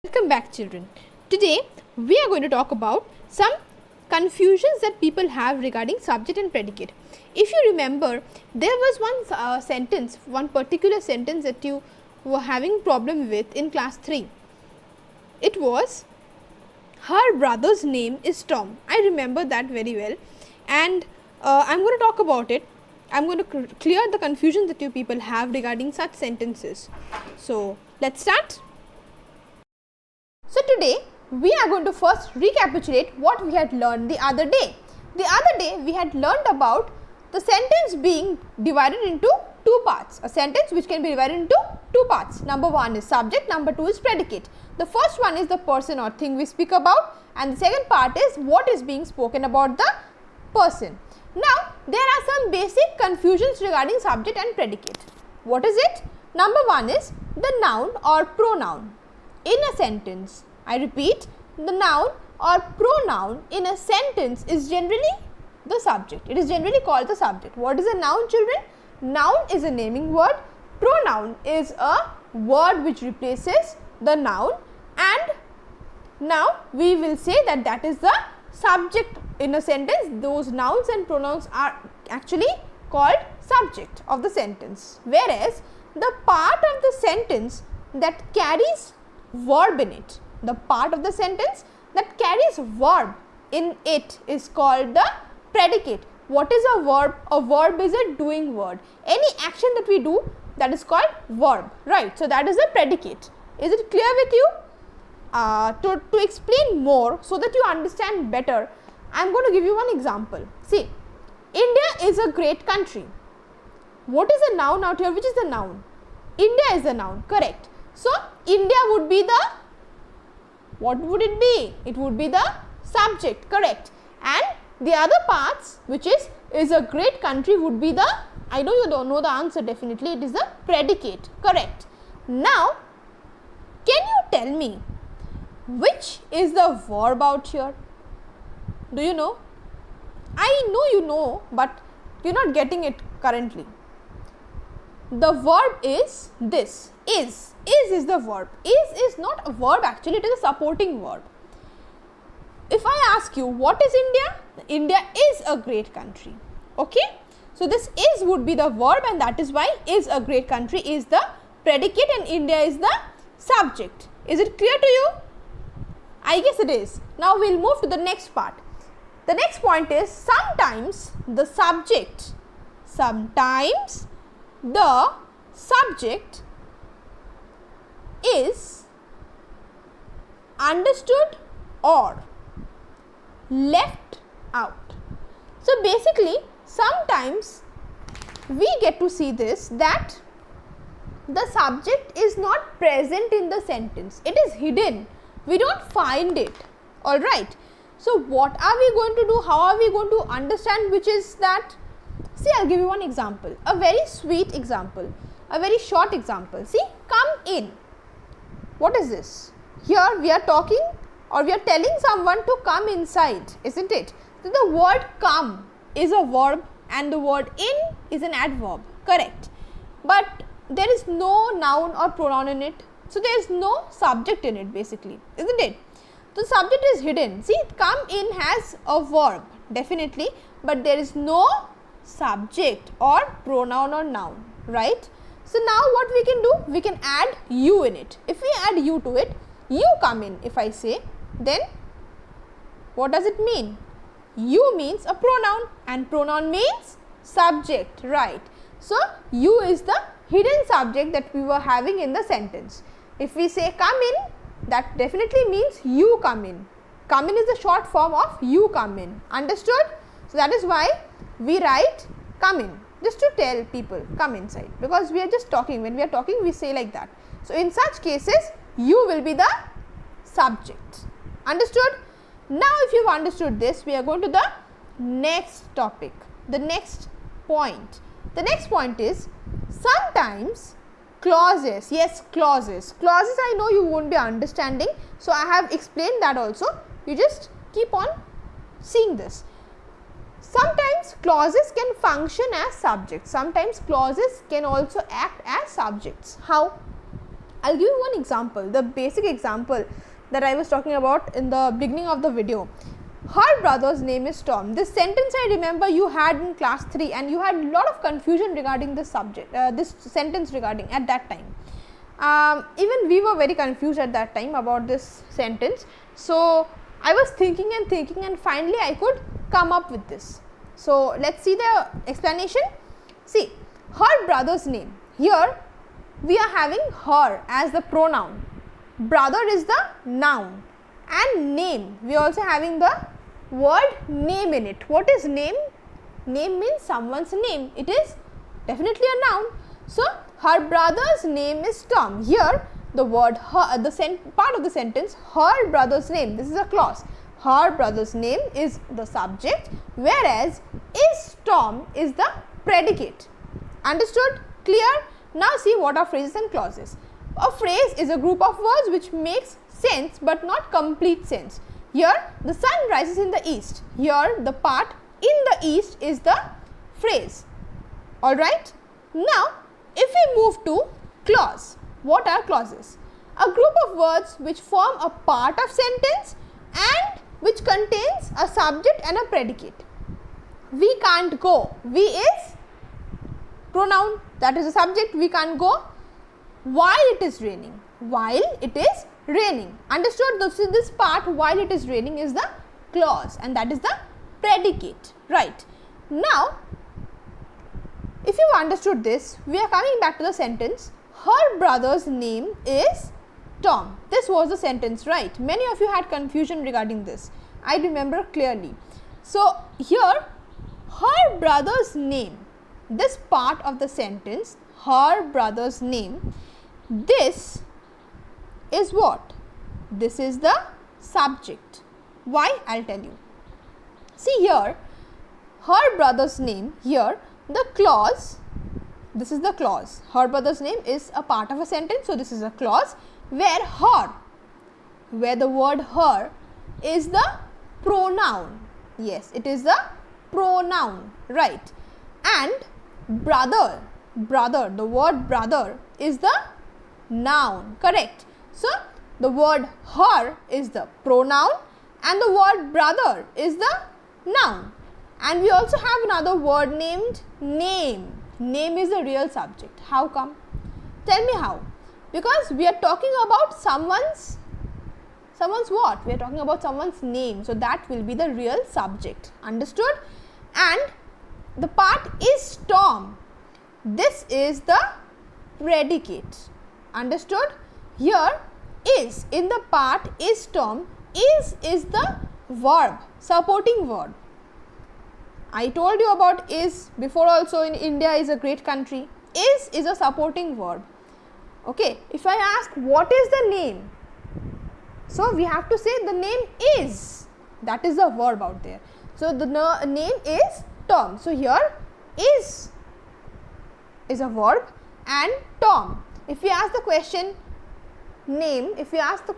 Welcome back, children. Today we are going to talk about some confusions that people have regarding subject and predicate. If you remember, there was one particular sentence that you were having problem with in class 3. It was, her brother's name is Tom. I remember that very well, and I am going to talk about it. I am going to clear the confusion that you people have regarding such sentences. So let's start. So today we are going to first recapitulate what we had learned the other day. The other day we had learned about the sentence being divided into two parts. A sentence which can be divided into two parts. Number one is subject, number two is predicate. The first one is the person or thing we speak about, and the second part is what is being spoken about the person. Now there are some basic confusions regarding subject and predicate. What is it? Number one is the noun or pronoun in a sentence. I repeat, the noun or pronoun in a sentence is generally the subject. It is generally called the subject. What is a noun, children? Noun is a naming word. Pronoun is a word which replaces the noun, and now we will say that that is the subject in a sentence. Those nouns and pronouns are actually called subject of the sentence, whereas the part of the sentence that carries verb in it, the part of the sentence that carries verb in it is called the predicate. What is a verb? A verb is a doing word. Any action that we do, that is called verb, right? So that is a predicate. Is it clear with you? To explain more so that you understand better, I am going to give you one example. See, India is a great country. What is the noun out here? Which is the noun? India is the noun, correct. So India would be the, what would it be? It would be the subject, correct. And the other parts, which is a great country, would be the, I know you don't know the answer definitely, it is the predicate, correct. Now, can you tell me which is the verb out here? Do you know? I know you know, but you are not getting it currently. The verb is this, is the verb. Is not a verb actually, it is a supporting verb. If I ask you, what is India? India is a great country, okay. So this is would be the verb, and that is why is a great country is the predicate and India is the subject. Is it clear to you? I guess it is. Now we will move to the next part. The next point is sometimes the subject is understood or left out. So basically sometimes we get to see this, that the subject is not present in the sentence. It is hidden. We don't find it. Alright. So what are we going to do? How are we going to understand which is that? See, I will give you one example. A very sweet example. A very short example. See, come in. What is this? Here we are talking or we are telling someone to come inside, isn't it? So the word come is a verb and the word in is an adverb, correct. But there is no noun or pronoun in it. So there is no subject in it basically, isn't it? The subject is hidden. See, come in has a verb definitely, but there is no subject or pronoun or noun, right? So now what we can do? We can add you in it. If we add you to it, you come in, if I say, then what does it mean? You means a pronoun and pronoun means subject, right? So you is the hidden subject that we were having in the sentence. If we say come in, that definitely means you come in. Come in is the short form of you come in. Understood? So that is why we write come in, just to tell people come inside, because we are just talking. When we are talking, we say like that. So in such cases, you will be the subject. Understood? Now if you have understood this, we are going to the next topic, the next point. The next point is sometimes clauses. Yes, clauses. Clauses I know you won't be understanding. So I have explained that also. You just keep on seeing this. Sometimes clauses can function as subjects. Sometimes clauses can also act as subjects. How? I will give you one example, the basic example that I was talking about in the beginning of the video. Her brother's name is Tom. This sentence I remember you had in class 3 and you had a lot of confusion regarding this subject, this sentence regarding at that time. Even we were very confused at that time about this sentence. So, I was thinking and finally I could come up with this. So, let us see the explanation. See, her brother's name. Here we are having her as the pronoun, brother is the noun, and name, we are also having the word name in it. What is name? Name means someone's name, it is definitely a noun. So, her brother's name is Tom. Here the word her, part of the sentence, her brother's name, this is a clause. Her brother's name is the subject, whereas is Tom is the predicate. Understood? Clear? Now see what are phrases and clauses. A phrase is a group of words which makes sense but not complete sense. Here the sun rises in the east. Here the part in the east is the phrase. Alright. Now if we move to clause, what are clauses? A group of words which form a part of sentence and which contains a subject and a predicate. We can't go. We is pronoun, that is a subject, we can't go while it is raining. While it is raining. Understood? This part while it is raining is the clause and that is the predicate. Right. Now, if you understood this, we are coming back to the sentence. Her brother's name is Tom. This was the sentence, right? Many of you had confusion regarding this. I remember clearly. So, here her brother's name, this part of the sentence, her brother's name, this is what? This is the subject. Why? I will tell you. See here, her brother's name, here the clause, this is the clause. Her brother's name is a part of a sentence. So, this is a clause where her, where the word her is the pronoun. Yes, it is the pronoun, right. And brother, the word brother is the noun, correct. So, the word her is the pronoun and the word brother is the noun. And we also have another word named name. Name is the real subject. How come? Tell me how. Because we are talking about someone's what? We are talking about someone's name. So, that will be the real subject. Understood? And the part is Tom. This is the predicate. Understood? Here is, in the part is Tom, is the verb, supporting verb. I told you about is before also. In India is a great country. Is a supporting verb. Okay. If I ask what is the name? So, we have to say the name is. That is the verb out there. So, the name is Tom. So, here is a verb and Tom. If we ask the question name, if we ask the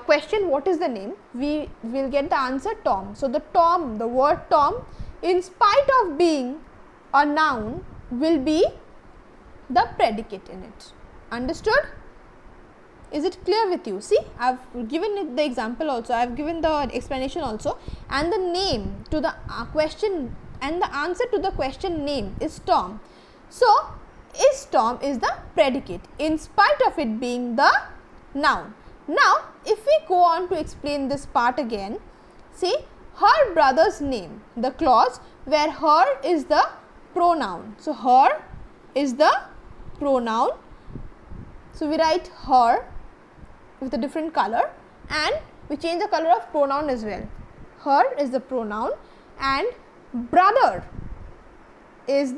question what is the name, we will get the answer Tom. So, the word Tom, in spite of being a noun, will be the predicate in it. Understood? Is it clear with you? See, I have given it the example also, I have given the explanation also, and the name to the question and the answer to the question name is Tom. So, is Tom is the predicate in spite of it being the noun. Now, if we go on to explain this part again, see, her brother's name, the clause where her is the pronoun. So, her is the pronoun. So, we write her with a different color and we change the color of pronoun as well. Her is the pronoun and brother is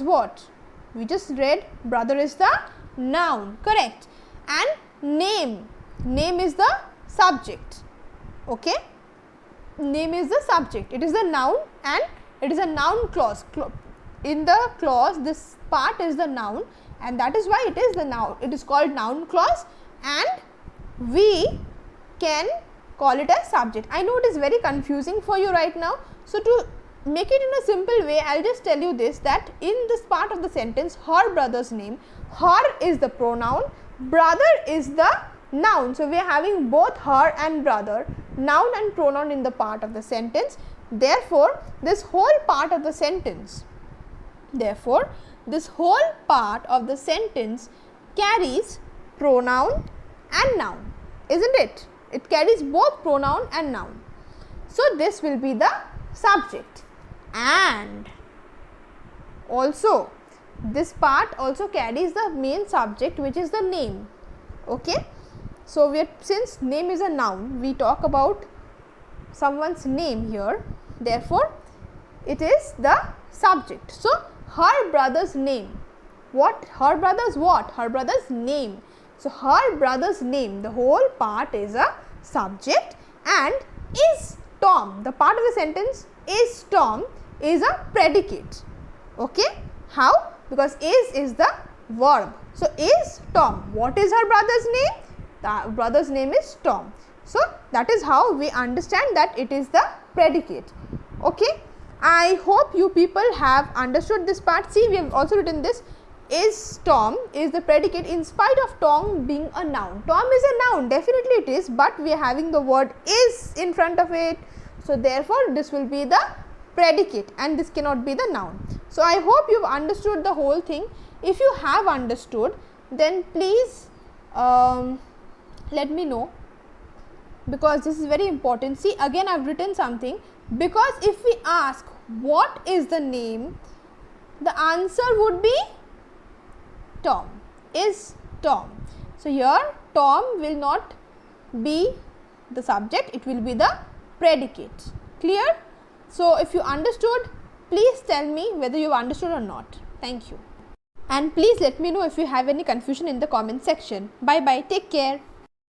what? We just read brother is the noun, correct, and name is the subject. Okay, name is the subject, it is the noun and it is a noun clause. In the clause, this part is the noun and that is why it is the noun. It is called noun clause and we can call it as subject. I know it is very confusing for you right now. So, to make it in a simple way, I will just tell you this, that in this part of the sentence, her brother's name, her is the pronoun, brother is the noun. So, we are having both her and brother, noun and pronoun in the part of the sentence. Therefore, this whole part of the sentence, carries pronoun and noun, isn't it? It carries both pronoun and noun. So, this will be the subject, and also this part also carries the main subject, which is the name. Okay. So, since name is a noun, we talk about someone's name here. Therefore, it is the subject. So, her brother's name. What? Her brother's what? Her brother's name. So, her brother's name, the whole part is a subject, and is Tom. The part of the sentence is Tom is a predicate. Okay. How? Because is the verb. So, is Tom. What is her brother's name? The brother's name is Tom. So, that is how we understand that it is the predicate. Okay. I hope you people have understood this part. See, we have also written this, is Tom is the predicate in spite of Tom being a noun. Tom is a noun, definitely it is, but we are having the word is in front of it. So, therefore, this will be the predicate and this cannot be the noun. So, I hope you have understood the whole thing. If you have understood, then please let me know, because this is very important. See, again I have written something, because if we ask what is the name, the answer would be Tom, is Tom. So, here Tom will not be the subject, it will be the predicate. Clear? So, if you understood, please tell me whether you have understood or not. Thank you. And please let me know if you have any confusion in the comment section. Bye bye. Take care.